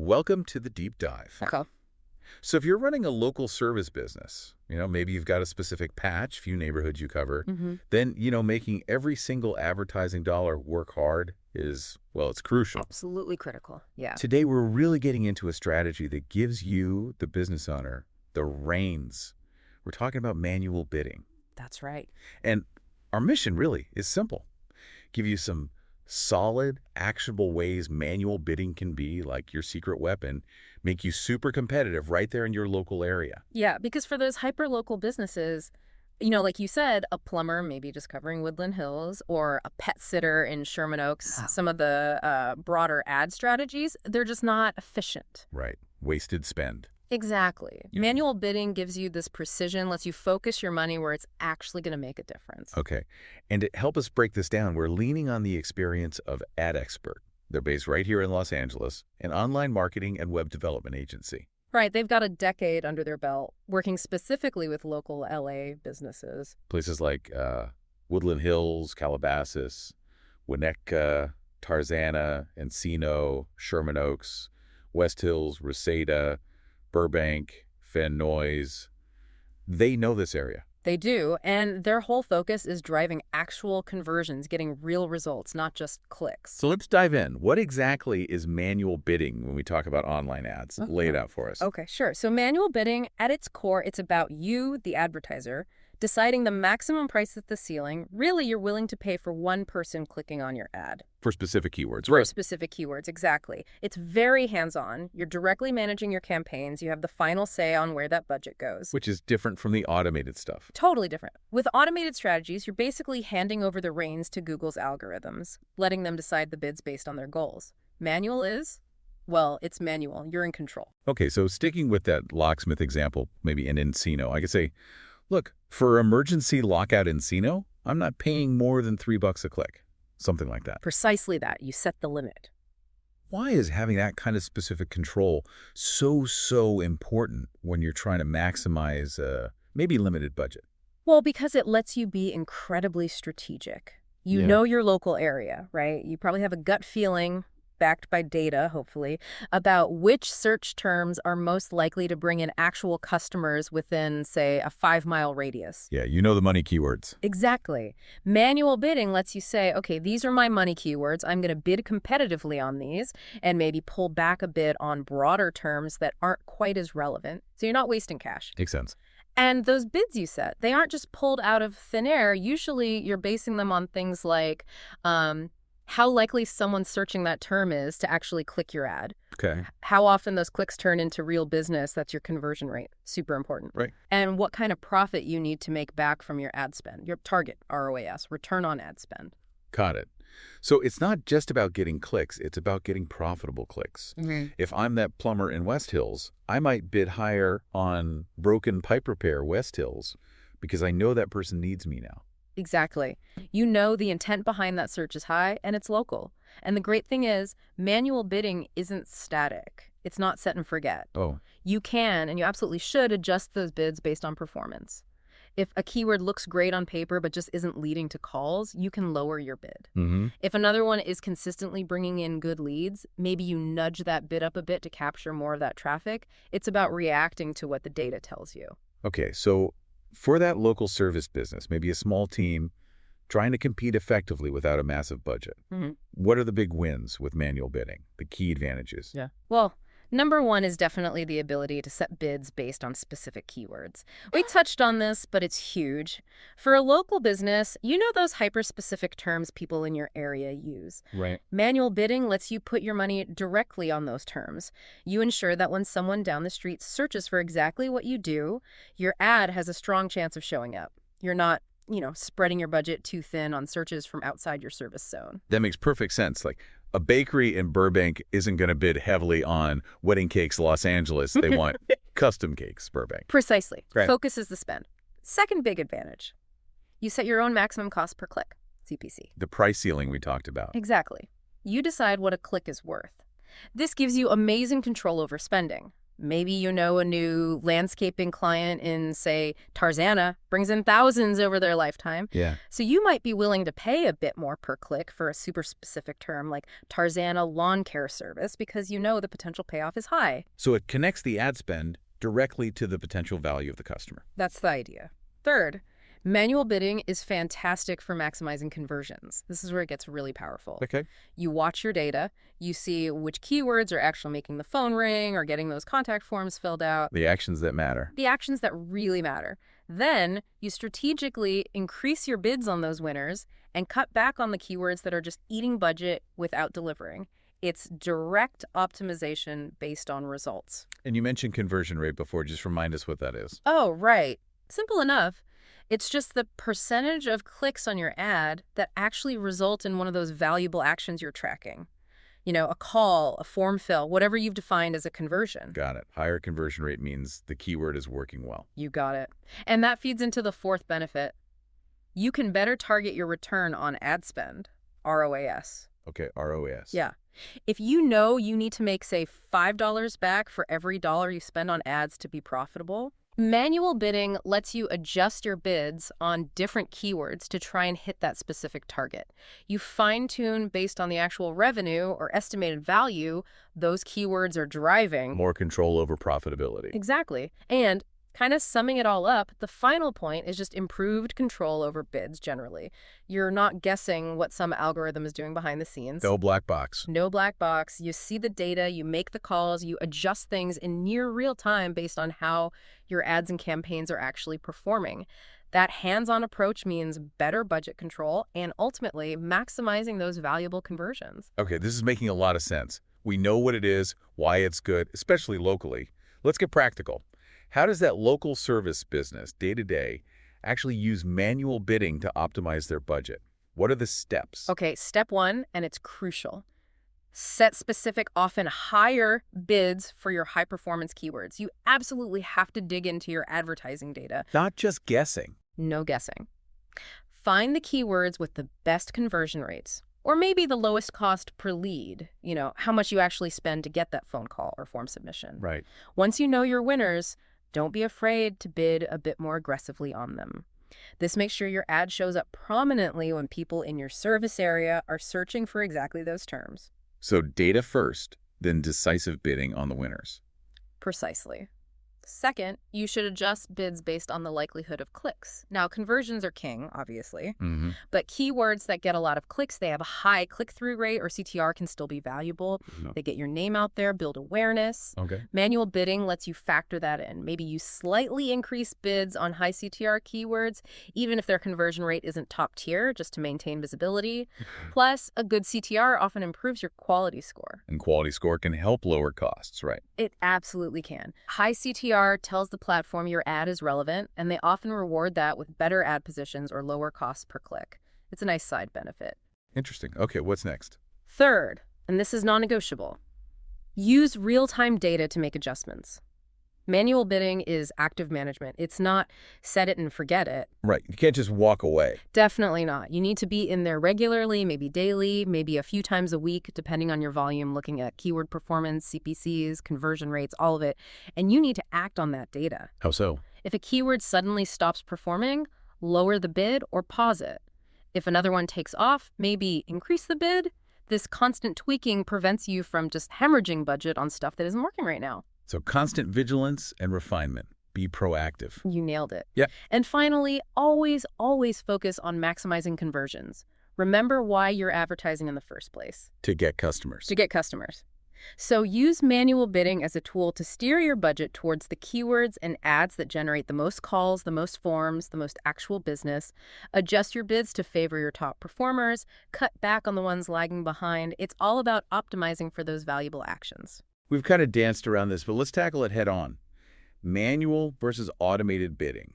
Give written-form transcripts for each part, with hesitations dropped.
Welcome to the deep dive. Okay. So if you're running a local service business, maybe you've got a specific patch, few neighborhoods you cover, then, making every single advertising dollar work hard is, well, it's crucial. Absolutely critical. Yeah. Today, we're really getting into a strategy that gives you, the business owner, the reins. We're talking about manual bidding. That's right. And our mission really is simple. Give you some solid, actionable ways manual bidding can be like your secret weapon, make you super competitive right there in your local area. Yeah, because for those hyper-local businesses, like you said, a plumber maybe just covering Woodland Hills or a pet sitter in Sherman Oaks, some of the broader ad strategies, they're just not efficient. Right. Wasted spend. Exactly. Yeah. Manual bidding gives you this precision, lets you focus your money where it's actually going to make a difference. Okay. And to help us break this down, we're leaning on the experience of Ad Expert. They're based right here in Los Angeles, an online marketing and web development agency. Right. They've got a decade under their belt working specifically with local LA businesses. Places like Woodland Hills, Calabasas, Winnetka, Tarzana, Encino, Sherman Oaks, West Hills, Reseda, Burbank, Van Nuys. They know this area. They do, and their whole focus is driving actual conversions, getting real results, not just clicks. So let's dive in. What exactly is manual bidding when we talk about online ads? Lay it out for us. Okay, sure. So manual bidding, at its core, it's about you, the advertiser, deciding the maximum price at the ceiling. Really, you're willing to pay for one person clicking on your ad. For specific keywords, For right? specific keywords, exactly. It's very hands-on. You're directly managing your campaigns. You have the final say on where that budget goes. Which is different from the automated stuff. Totally different. With automated strategies, you're basically handing over the reins to Google's algorithms, letting them decide the bids based on their goals. Manual is? Well, it's manual. You're in control. Okay, so sticking with that locksmith example, maybe in Encino, I could say, look, for emergency lockout Encino, I'm not paying more than $3 a click. Something like that. Precisely that. You set the limit. Why is having that kind of specific control so important when you're trying to maximize maybe limited budget? Well, because it lets you be incredibly strategic. You Yeah. know your local area, right? You probably have a gut feeling, backed by data, hopefully, about which search terms are most likely to bring in actual customers within, say, a 5-mile radius. Yeah, you know the money keywords. Exactly. Manual bidding lets you say, okay, these are my money keywords. I'm going to bid competitively on these and maybe pull back a bit on broader terms that aren't quite as relevant. So you're not wasting cash. Makes sense. And those bids you set, they aren't just pulled out of thin air. Usually you're basing them on things like how likely someone searching that term is to actually click your ad. Okay. How often those clicks turn into real business, that's your conversion rate. Super important. Right. And what kind of profit you need to make back from your ad spend, your target ROAS, return on ad spend. Got it. So it's not just about getting clicks, it's about getting profitable clicks. If I'm that plumber in West Hills, I might bid higher on broken pipe repair West Hills because I know that person needs me now. Exactly. You know the intent behind that search is high and it's local. And the great thing is, manual bidding isn't static. It's not set and forget. Oh, You can, and you absolutely should, adjust those bids based on performance. If a keyword looks great on paper but just isn't leading to calls, you can lower your bid. If another one is consistently bringing in good leads, maybe you nudge that bid up a bit to capture more of that traffic. It's about reacting to what the data tells you. Okay, so for that local service business, maybe a small team trying to compete effectively without a massive budget, what are the big wins with manual bidding, the key advantages? Well, number one is definitely the ability to set bids based on specific keywords. We touched on this, but it's huge. For a local business, you know those hyper-specific terms people in your area use. Right. Manual bidding lets you put your money directly on those terms. You ensure that when someone down the street searches for exactly what you do, your ad has a strong chance of showing up. You're not, spreading your budget too thin on searches from outside your service zone. That makes perfect sense. Like a bakery in Burbank isn't going to bid heavily on wedding cakes Los Angeles. They want custom cakes Burbank. Precisely. Right. Focus is the spend. Second big advantage. You set your own maximum cost per click, CPC. The price ceiling we talked about. Exactly. You decide what a click is worth. This gives you amazing control over spending. Maybe you know a new landscaping client in, say, Tarzana brings in thousands over their lifetime. Yeah. So you might be willing to pay a bit more per click for a super specific term like Tarzana lawn care service because you know the potential payoff is high. So it connects the ad spend directly to the potential value of the customer. That's the idea. Third, manual bidding is fantastic for maximizing conversions. This is where it gets really powerful. Okay. You watch your data, you see which keywords are actually making the phone ring or getting those contact forms filled out. The actions that matter. The actions that really matter. Then you strategically increase your bids on those winners and cut back on the keywords that are just eating budget without delivering. It's direct optimization based on results. And you mentioned conversion rate before. Just remind us what that is. Oh, right. Simple enough. It's just the percentage of clicks on your ad that actually result in one of those valuable actions you're tracking. You know, a call, a form fill, whatever you've defined as a conversion. Got it. Higher conversion rate means the keyword is working well. You got it. And that feeds into the fourth benefit. You can better target your return on ad spend, ROAS. Okay, ROAS. Yeah. If you know you need to make, say, $5 back for every dollar you spend on ads to be profitable, manual bidding lets you adjust your bids on different keywords to try and hit that specific target. You fine-tune based on the actual revenue or estimated value those keywords are driving. More control over profitability. Exactly. And kind of summing it all up, the final point is just improved control over bids generally. You're not guessing what some algorithm is doing behind the scenes. No black box. No black box. You see the data, you make the calls, you adjust things in near real time based on how your ads and campaigns are actually performing. That hands-on approach means better budget control and ultimately maximizing those valuable conversions. Okay, this is making a lot of sense. We know what it is, why it's good, especially locally. Let's get practical. How does that local service business, day-to-day, actually use manual bidding to optimize their budget? What are the steps? Okay, step one, and it's crucial. Set specific, often higher bids for your high-performance keywords. You absolutely have to dig into your advertising data. Not just guessing. No guessing. Find the keywords with the best conversion rates, or maybe the lowest cost per lead, you know, how much you actually spend to get that phone call or form submission. Right. Once you know your winners, don't be afraid to bid a bit more aggressively on them. This makes sure your ad shows up prominently when people in your service area are searching for exactly those terms. So data first, then decisive bidding on the winners. Precisely. Second, you should adjust bids based on the likelihood of clicks. Now, conversions are king, obviously, but keywords that get a lot of clicks, they have a high click-through rate, or CTR, can still be valuable. They get your name out there, build awareness. Okay. Manual bidding lets you factor that in. Maybe you slightly increase bids on high CTR keywords, even if their conversion rate isn't top tier, just to maintain visibility. Plus, a good CTR often improves your quality score. And quality score can help lower costs, right? It absolutely can. High CTR tells the platform your ad is relevant, and they often reward that with better ad positions or lower costs per click. It's a nice side benefit. Interesting. Okay, what's next? Third, and this is non-negotiable, use real-time data to make adjustments. Manual bidding is active management. It's not set it and forget it. Right. You can't just walk away. Definitely not. You need to be in there regularly, maybe daily, maybe a few times a week, depending on your volume, looking at keyword performance, CPCs, conversion rates, all of it. And you need to act on that data. How so? If a keyword suddenly stops performing, lower the bid or pause it. If another one takes off, maybe increase the bid. This constant tweaking prevents you from just hemorrhaging budget on stuff that isn't working right now. So constant vigilance and refinement. Be proactive. You nailed it. Yeah. And finally, always focus on maximizing conversions. Remember why you're advertising in the first place. To get customers. To get customers. So use manual bidding as a tool to steer your budget towards the keywords and ads that generate the most calls, the most forms, the most actual business. Adjust your bids to favor your top performers. Cut back on the ones lagging behind. It's all about optimizing for those valuable actions. We've kind of danced around this, but let's tackle it head on. Manual versus automated bidding.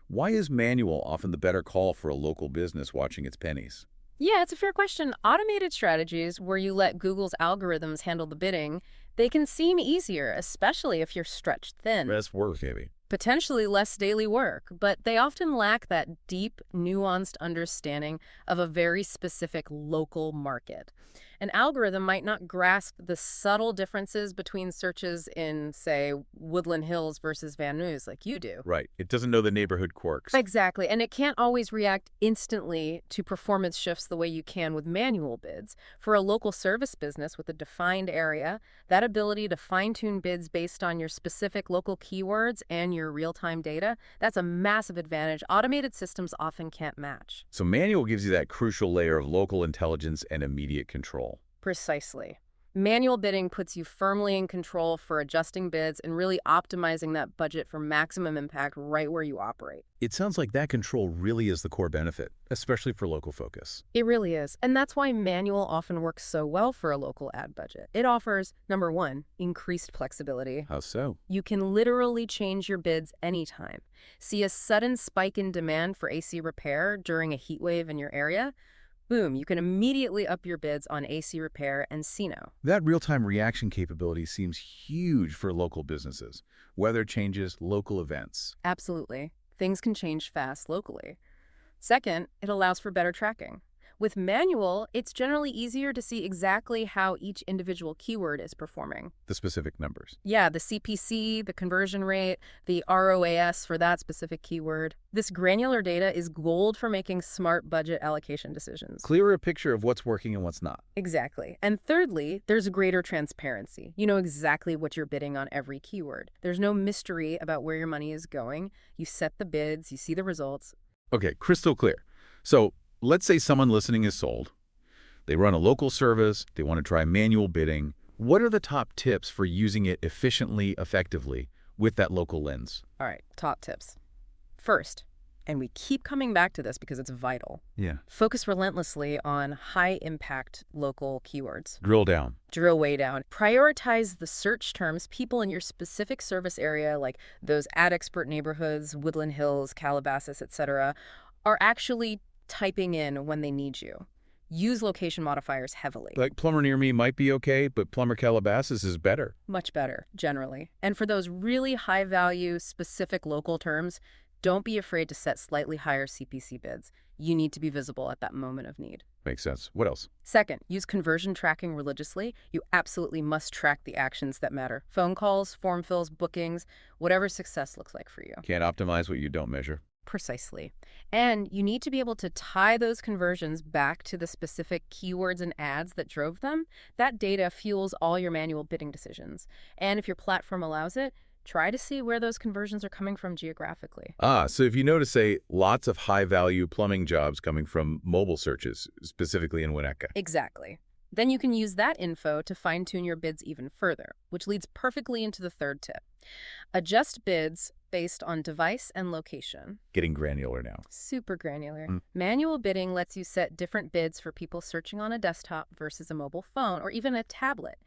Why is manual often the better call for a local business watching its pennies? Yeah, it's a fair question. Automated strategies where you let Google's algorithms handle the bidding, they can seem easier, especially if you're stretched thin. Less work, maybe. Potentially less daily work, but they often lack that deep, nuanced understanding of a very specific local market. An algorithm might not grasp the subtle differences between searches in, say, Woodland Hills versus Van Nuys like you do. Right. It doesn't know the neighborhood quirks. Exactly, and it can't always react instantly to performance shifts the way you can with manual bids. For a local service business with a defined area, that ability to fine-tune bids based on your specific local keywords and your real-time data, that's a massive advantage automated systems often can't match. So manual gives you that crucial layer of local intelligence and immediate control. Precisely. Manual bidding puts you firmly in control for adjusting bids and really optimizing that budget for maximum impact right where you operate. It sounds like that control really is the core benefit, especially for local focus. It really is. And that's why manual often works so well for a local ad budget. It offers, number one, increased flexibility. How so? You can literally change your bids anytime. See a sudden spike in demand for AC repair during a heat wave in your area? Boom, you can immediately up your bids on AC repair and CNO. That real-time reaction capability seems huge for local businesses. Weather changes, local events. Absolutely. Things can change fast locally. Second, it allows for better tracking. With manual, it's generally easier to see exactly how each individual keyword is performing. The specific numbers. Yeah, the CPC, the conversion rate, the ROAS for that specific keyword. This granular data is gold for making smart budget allocation decisions. Clearer picture of what's working and what's not. Exactly. And thirdly, there's greater transparency. You know exactly what you're bidding on every keyword. There's no mystery about where your money is going. You set the bids, you see the results. Okay, crystal clear. So let's say someone listening is sold. They run a local service. They want to try manual bidding. What are the top tips for using it efficiently, effectively with that local lens? All right, top tips. First, and we keep coming back to this because it's vital, Yeah. focus relentlessly on high-impact local keywords. Drill down. Drill way down. Prioritize the search terms people in your specific service area, like those ad expert neighborhoods, Woodland Hills, Calabasas, etc., are actually typing in when they need you. Use location modifiers heavily. Like plumber near me might be okay, but plumber Calabasas is better. Much better, generally. And for those really high-value, specific local terms, don't be afraid to set slightly higher CPC bids. You need to be visible at that moment of need. Makes sense. What else? Second, use conversion tracking religiously. You absolutely must track the actions that matter. Phone calls, form fills, bookings, whatever success looks like for you. Can't optimize what you don't measure. Precisely. And you need to be able to tie those conversions back to the specific keywords and ads that drove them. That data fuels all your manual bidding decisions. And if your platform allows it, try to see where those conversions are coming from geographically. So if you notice, say, lots of high-value plumbing jobs coming from mobile searches, specifically in Winnetka. Exactly. Then you can use that info to fine-tune your bids even further, which leads perfectly into the third tip. Adjust bids based on device and location. Getting granular now. Super granular. Manual bidding lets you set different bids for people searching on a desktop versus a mobile phone or even a tablet.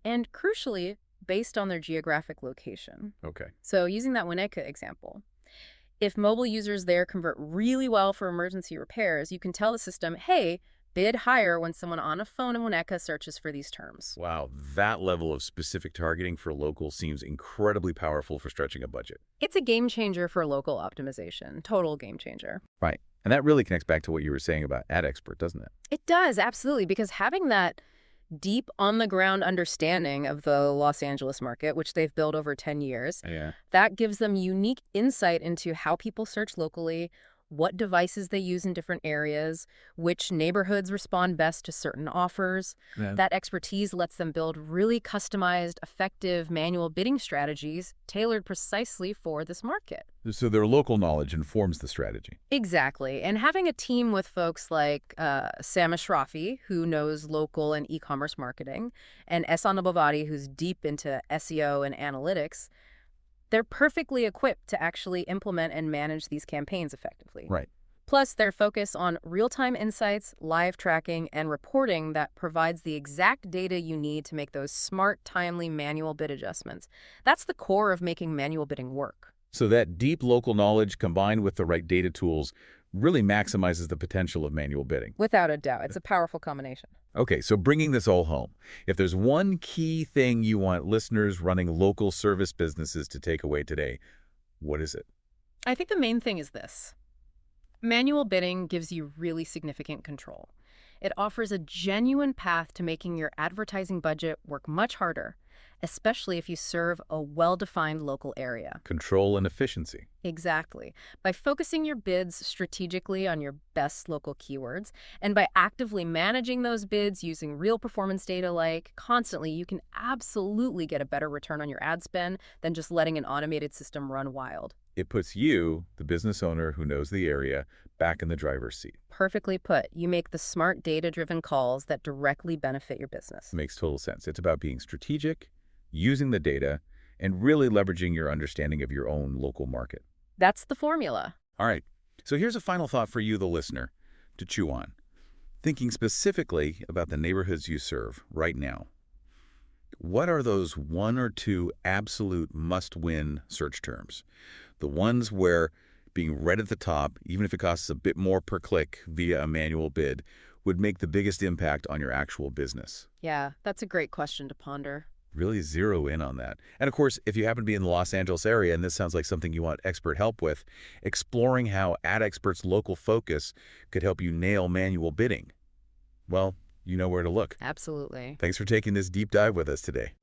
And crucially, based on their geographic location. Okay. So using that Winnetka example, if mobile users there convert really well for emergency repairs, you can tell the system, hey, bid higher when someone on a phone in Winnetka searches for these terms. Wow, that level of specific targeting for local seems incredibly powerful for stretching a budget. It's a game changer for local optimization. Total game changer. Right. And that really connects back to what you were saying about Ad Expert, doesn't it? It does, absolutely, because having that deep on-the-ground understanding of the Los Angeles market, which they've built over 10 years, that gives them unique insight into how people search locally, what devices they use in different areas, which neighborhoods respond best to certain offers. That expertise lets them build really customized, effective manual bidding strategies tailored precisely for this market. So their local knowledge informs the strategy. Exactly. And having a team with folks like Sam Ashrafi, who knows local and e-commerce marketing, and Ehsan Abavadi, who's deep into SEO and analytics, they're perfectly equipped to actually implement and manage these campaigns effectively. Right. Plus, their focus on real-time insights, live tracking, and reporting that provides the exact data you need to make those smart, timely manual bid adjustments. That's the core of making manual bidding work. So that deep local knowledge combined with the right data tools really maximizes the potential of manual bidding. Without a doubt. It's a powerful combination. Okay, so bringing this all home, if there's one key thing you want listeners running local service businesses to take away today, what is it? I think the main thing is this. Manual bidding gives you really significant control. It offers a genuine path to making your advertising budget work much harder, especially if you serve a well-defined local area. Control and efficiency. Exactly. By focusing your bids strategically on your best local keywords, and by actively managing those bids using real performance data like constantly, you can absolutely get a better return on your ad spend than just letting an automated system run wild. It puts you, the business owner who knows the area, back in the driver's seat. Perfectly put. You make the smart data-driven calls that directly benefit your business. Makes total sense. It's about being strategic, using the data, and really leveraging your understanding of your own local market. That's the formula. All right, so here's a final thought for you, the listener, to chew on. Thinking specifically about the neighborhoods you serve right now, what are those one or two absolute must-win search terms? The ones where being right at the top, even if it costs a bit more per click via a manual bid, would make the biggest impact on your actual business. Yeah, that's a great question to ponder. Really zero in on that. And of course, if you happen to be in the Los Angeles area and this sounds like something you want expert help with, exploring how Ad Expert's local focus could help you nail manual bidding, well, you know where to look. Absolutely. Thanks for taking this deep dive with us today.